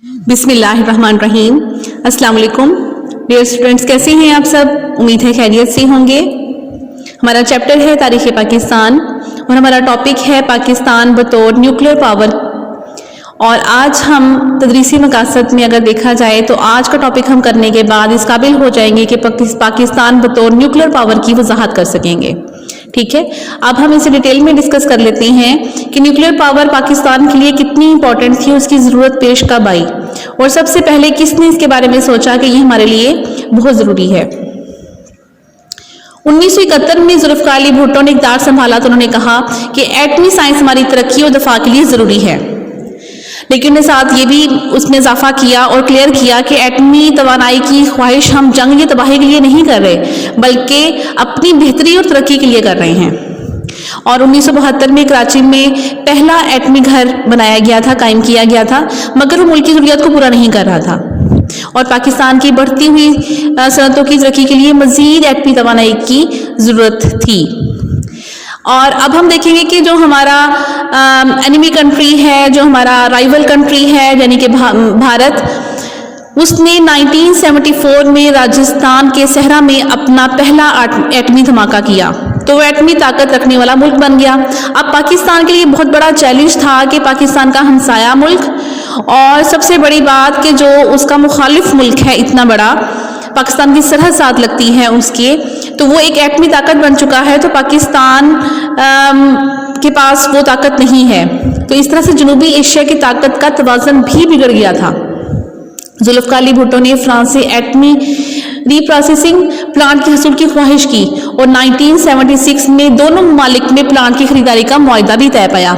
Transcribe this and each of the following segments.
بسم اللہ الرحمن الرحیم۔ السلام علیکم ڈیئر اسٹوڈنٹس، کیسے ہیں آپ سب؟ امید ہے خیریت سے ہوں گے۔ ہمارا چیپٹر ہے تاریخ پاکستان اور ہمارا ٹاپک ہے پاکستان بطور نیوکلیر پاور۔ اور آج ہم تدریسی مقاصد میں اگر دیکھا جائے تو آج کا ٹاپک ہم کرنے کے بعد اس قابل ہو جائیں گے کہ پاکستان بطور نیوکلیر پاور کی وضاحت کر سکیں گے۔ ٹھیک ہے، اب ہم اسے ڈیٹیل میں ڈسکس کر لیتے ہیں کہ نیوکلیر پاور پاکستان کے لیے کتنی امپورٹنٹ تھی، اس کی ضرورت پیش کب آئی، اور سب سے پہلے کس نے اس کے بارے میں سوچا کہ یہ ہمارے لیے بہت ضروری ہے۔ 1971 میں ذوالفقار علی بھٹو نے اقتدار سنبھالا تو انہوں نے کہا کہ ایٹمی سائنس ہماری ترقی اور دفاع کے لیے ضروری ہے، لیکن انہوں نے ساتھ یہ بھی اس میں اضافہ کیا اور کلیئر کیا کہ ایٹمی توانائی کی خواہش ہم جنگ یا تباہی کے لیے نہیں کر رہے بلکہ اپنی بہتری اور ترقی کے لیے کر رہے ہیں۔ اور 1972 میں کراچی میں پہلا ایٹمی گھر بنایا گیا تھا، قائم کیا گیا تھا، مگر وہ ملک کی ضروریات کو پورا نہیں کر رہا تھا، اور پاکستان کی بڑھتی ہوئی صنعتوں کی ترقی کے لیے مزید ایٹمی توانائی کی ضرورت تھی۔ اور اب ہم دیکھیں گے کہ جو ہمارا انیمی کنٹری ہے، جو ہمارا رائیول کنٹری ہے یعنی کہ بھارت، اس نے 1974 میں راجستھان کے صحرا میں اپنا پہلا ایٹمی دھماکہ کیا، تو وہ ایٹمی طاقت رکھنے والا ملک بن گیا۔ اب پاکستان کے لیے بہت بڑا چیلنج تھا کہ پاکستان کا ہمسایہ ملک، اور سب سے بڑی بات کہ جو اس کا مخالف ملک ہے اتنا بڑا، پاکستان کی سرحد ساتھ لگتی ہے اس کے، تو وہ ایک ایٹمی طاقت بن چکا ہے، تو پاکستان کے پاس وہ طاقت نہیں ہے، تو اس طرح سے جنوبی ایشیا کی طاقت کا توازن بھی بگڑ گیا تھا۔ ذوالفقار علی بھٹو نے فرانس سے ایٹمی ری پروسیسنگ پلانٹ کے حصول کی خواہش کی، اور 1976 میں دونوں ممالک میں پلانٹ کی خریداری کا معاہدہ بھی طے پایا۔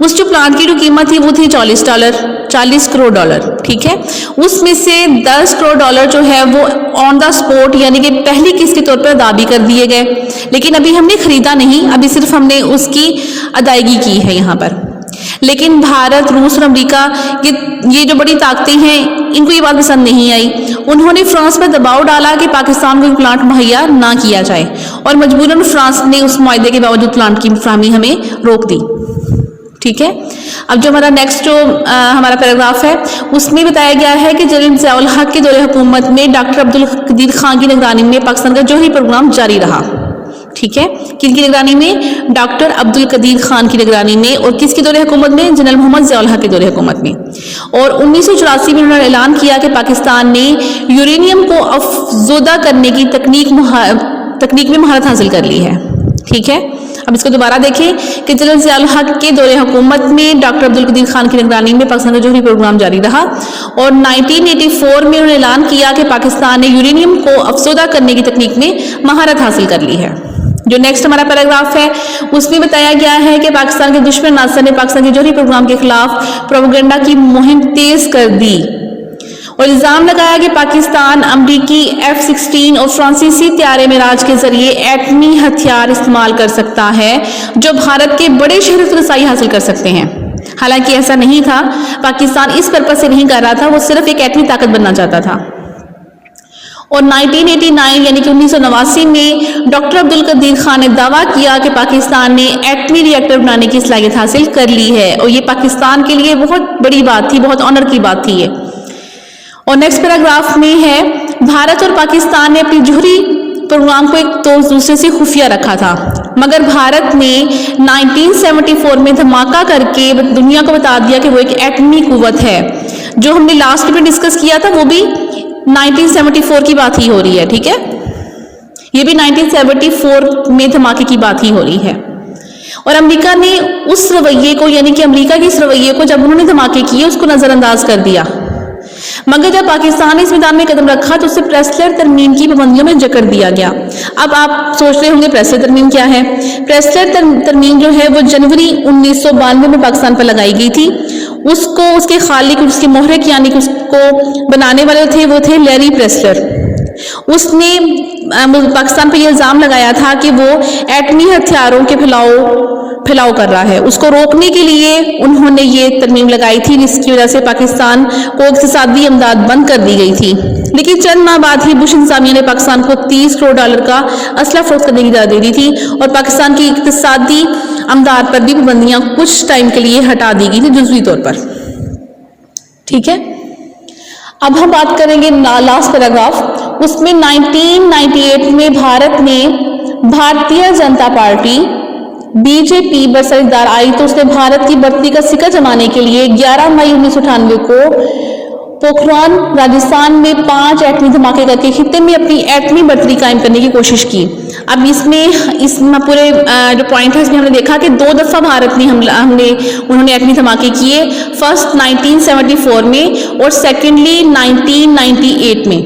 اس جو پلانٹ کی جو قیمت تھی وہ تھی $40 کروڑ، ٹھیک ہے، اس میں سے $10 کروڑ جو ہے وہ آن دا اسپوٹ یعنی کہ پہلی قسط کے طور پر ادا بھی کر دیے گئے، لیکن ابھی ہم نے خریدا نہیں، ابھی صرف ہم نے اس کی ادائیگی کی ہے یہاں پر۔ لیکن بھارت، روس اور امریکہ یہ جو بڑی طاقتیں ہیں، ان کو یہ بات پسند نہیں آئی، انہوں نے فرانس پر دباؤ ڈالا کہ پاکستان کو پلانٹ مہیا نہ کیا جائے، اور مجبوراً فرانس نے اس معاہدے کے باوجود پلانٹ کی فراہمی ہمیں روک دی۔ ٹھیک ہے، اب جو ہمارا نیکسٹ جو ہمارا پیراگراف ہے اس میں بتایا گیا ہے کہ جنرل ضیاء الحق کے دور حکومت میں ڈاکٹر عبدالقدیر خان کی نگرانی میں پاکستان کا جوہری پروگرام جاری رہا۔ ٹھیک ہے، کن کی نگرانی میں؟ ڈاکٹر عبدالقدیر خان کی نگرانی میں، اور کس کے دور حکومت میں؟ جنرل محمد ضیاء الحق کے دور حکومت میں۔ اور 1984 میں انہوں نے اعلان کیا کہ پاکستان نے یورینیم کو افزودہ کرنے کی تکنیک میں مہارت حاصل کر لی ہے۔ ٹھیک ہے، اب اس کو دوبارہ دیکھیں کہ جنرل ضیاء الحق کے دور حکومت میں ڈاکٹر عبدالقدیر خان کی نگرانی میں پاکستان کا جوہری پروگرام جاری رہا، اور 1984 میں انہوں نے اعلان کیا کہ پاکستان نے یورینیم کو افزودہ کرنے کی تکنیک میں مہارت حاصل کر لی ہے۔ جو نیکسٹ ہمارا پیراگراف ہے اس میں بتایا گیا ہے کہ پاکستان کے دشمن ناصر نے پاکستان کے جوہری پروگرام کے خلاف پروپیگنڈا کی مہم تیز کر دی، اور الزام لگایا کہ پاکستان امریکی F-16 اور فرانسیسی طیارے معراج کے ذریعے ایٹمی ہتھیار استعمال کر سکتا ہے جو بھارت کے بڑے شہروں سے رسائی حاصل کر سکتے ہیں۔ حالانکہ ایسا نہیں تھا، پاکستان اس پرپس سے نہیں کر رہا تھا، وہ صرف ایک ایٹمی طاقت بننا چاہتا تھا۔ اور 1989 یعنی کہ 1989 میں ڈاکٹر عبدالقدیر خان نے دعویٰ کیا کہ پاکستان نے ایٹمی ری ایکٹر بنانے کی صلاحیت حاصل کر لی ہے، اور یہ پاکستان کے لیے بہت بڑی بات تھی، بہت آنر کی بات تھی یہ۔ اور نیکسٹ پیراگراف میں ہے بھارت اور پاکستان نے اپنی جوہری پروگرام کو ایک دوسرے سے خفیہ رکھا تھا، مگر بھارت نے 1974 میں دھماکہ کر کے دنیا کو بتا دیا کہ وہ ایک ایٹمی قوت ہے۔ جو ہم نے لاسٹ میں ڈسکس کیا تھا وہ بھی 1974 کی بات ہی ہو رہی ہے، ٹھیک ہے، یہ بھی 1974 میں دھماکے کی بات ہی ہو رہی ہے۔ اور امریکہ نے اس رویے کو یعنی کہ امریکہ کے اس رویے کو جب انہوں نے دھماکے کیے اس کو نظر انداز کر دیا، مگر جب پاکستان نے اس میدان میں قدم رکھا تو اسے پریسلر ترمیم کی پابندیوں میں جکڑ دیا گیا۔ اب آپ سوچ رہے ہوں گے پریسلر ترمیم کیا ہے؟ پریسلر ترمیم جو ہے وہ جنوری 1992 میں پاکستان پر لگائی گئی تھی۔ اس کو اس کے خالق، اس کے محرک یعنی کہ اس کو بنانے والے تھے وہ تھے لیری پریسلر۔ اس نے پاکستان پہ یہ الزام لگایا تھا کہ وہ ایٹمی ہتھیاروں کے پھیلاؤ کر رہا ہے، اس کو روکنے کے لیے انہوں نے یہ ترمیم لگائی تھی، جس کی وجہ سے پاکستان کو اقتصادی امداد بند کر دی گئی تھی۔ لیکن چند ماہ بعد ہی بش انتظامیہ نے پاکستان کو $30 کروڑ کا اسلحہ فروخت کرنے کی اجازت دے دی تھی، اور پاکستان کی اقتصادی امداد پر بھی پابندیاں کچھ ٹائم کے لیے ہٹا دی گئی تھی جزوی طور پر۔ ٹھیک ہے، اب ہم بات کریں گے لاسٹ پیراگراف، اس میں 1998 میں بھارت نے Bharatiya Janata party B J پی برسر اقتدار آئی تو اس نے بھارت کی برتری کا سکہ جمانے کے لیے 11 مئی 1998 کو پوکھران راجستھان میں 5 ایٹمی دھماکے کر کے خطے میں اپنی ایٹمی برتری قائم کرنے کی کوشش کی۔ اب اس میں پورے جو پوائنٹ ہے اس میں ہم نے دیکھا کہ 2 دفعہ بھارت نے انہوں نے ایٹمی دھماکے کیے، فرسٹ 1974 میں اور سیکنڈلی 1998 میں،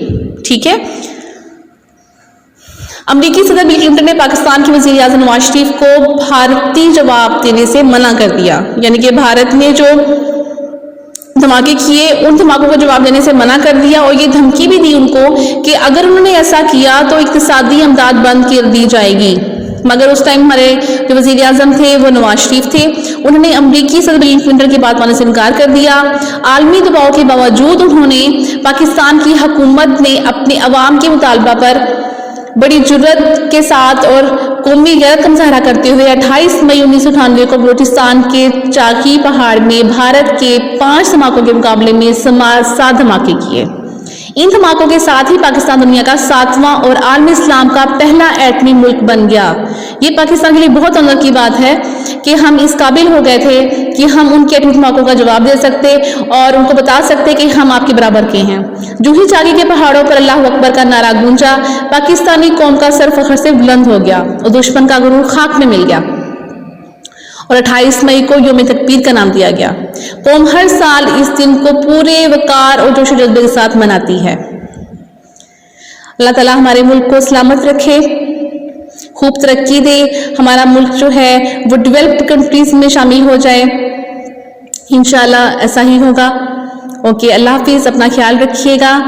ٹھیک ہے۔ امریکی صدر بل کلنٹن نے پاکستان کے وزیر اعظم نواز شریف کو بھارتی جواب دینے سے منع کر دیا، یعنی کہ بھارت نے جو دھماکے کیے ان دھماکوں کا جواب دینے سے منع کر دیا، اور یہ دھمکی بھی دی ان کو کہ اگر انہوں نے ایسا کیا تو اقتصادی امداد بند کر دی جائے گی۔ مگر اس ٹائم ہمارے جو وزیر اعظم تھے وہ نواز شریف تھے، انہوں نے امریکی صدر بل کلنٹن کی بات ماننے سے انکار کر دیا۔ عالمی دباؤ کے باوجود انہوں نے پاکستان کی حکومت نے اپنے عوام کے مطالبہ پر بڑی جرت کے ساتھ اور قومی غیرت کا مظاہرہ کرتے ہوئے 28 مئی 1998 کو بلوچستان کے چاکی پہاڑ میں بھارت کے 5 دھماکوں کے مقابلے میں 7 دھماکے کیے۔ ان دھماکوں کے ساتھ ہی پاکستان دنیا کا 7واں اور عالم اسلام کا پہلا ایٹمی ملک بن گیا۔ یہ پاکستان کے لیے بہت آنر کی بات ہے کہ ہم اس قابل ہو گئے تھے کہ ہم ان کے ایٹمی دھماکوں کا جواب دے سکتے اور ان کو بتا سکتے کہ ہم آپ کے برابر کے ہیں۔ جو ہی چاکی کے پہاڑوں پر اللہ اکبر کا نعرہ گونجا، پاکستانی قوم کا سر فخر سے بلند ہو گیا اور دشمن کا غرور خاک میں مل گیا، اور 28 مئی کو یوم تکبیر کا نام دیا گیا۔ قوم ہر سال اس دن کو پورے وقار اور جوش و جذبے کے ساتھ مناتی ہے۔ اللہ تعالیٰ ہمارے ملک کو سلامت رکھے، خوب ترقی دے، ہمارا ملک جو ہے وہ ڈیولپڈ کنٹریز میں شامل ہو جائے، انشاءاللہ ایسا ہی ہوگا۔ اوکے، اللہ حافظ، اپنا خیال رکھیے گا۔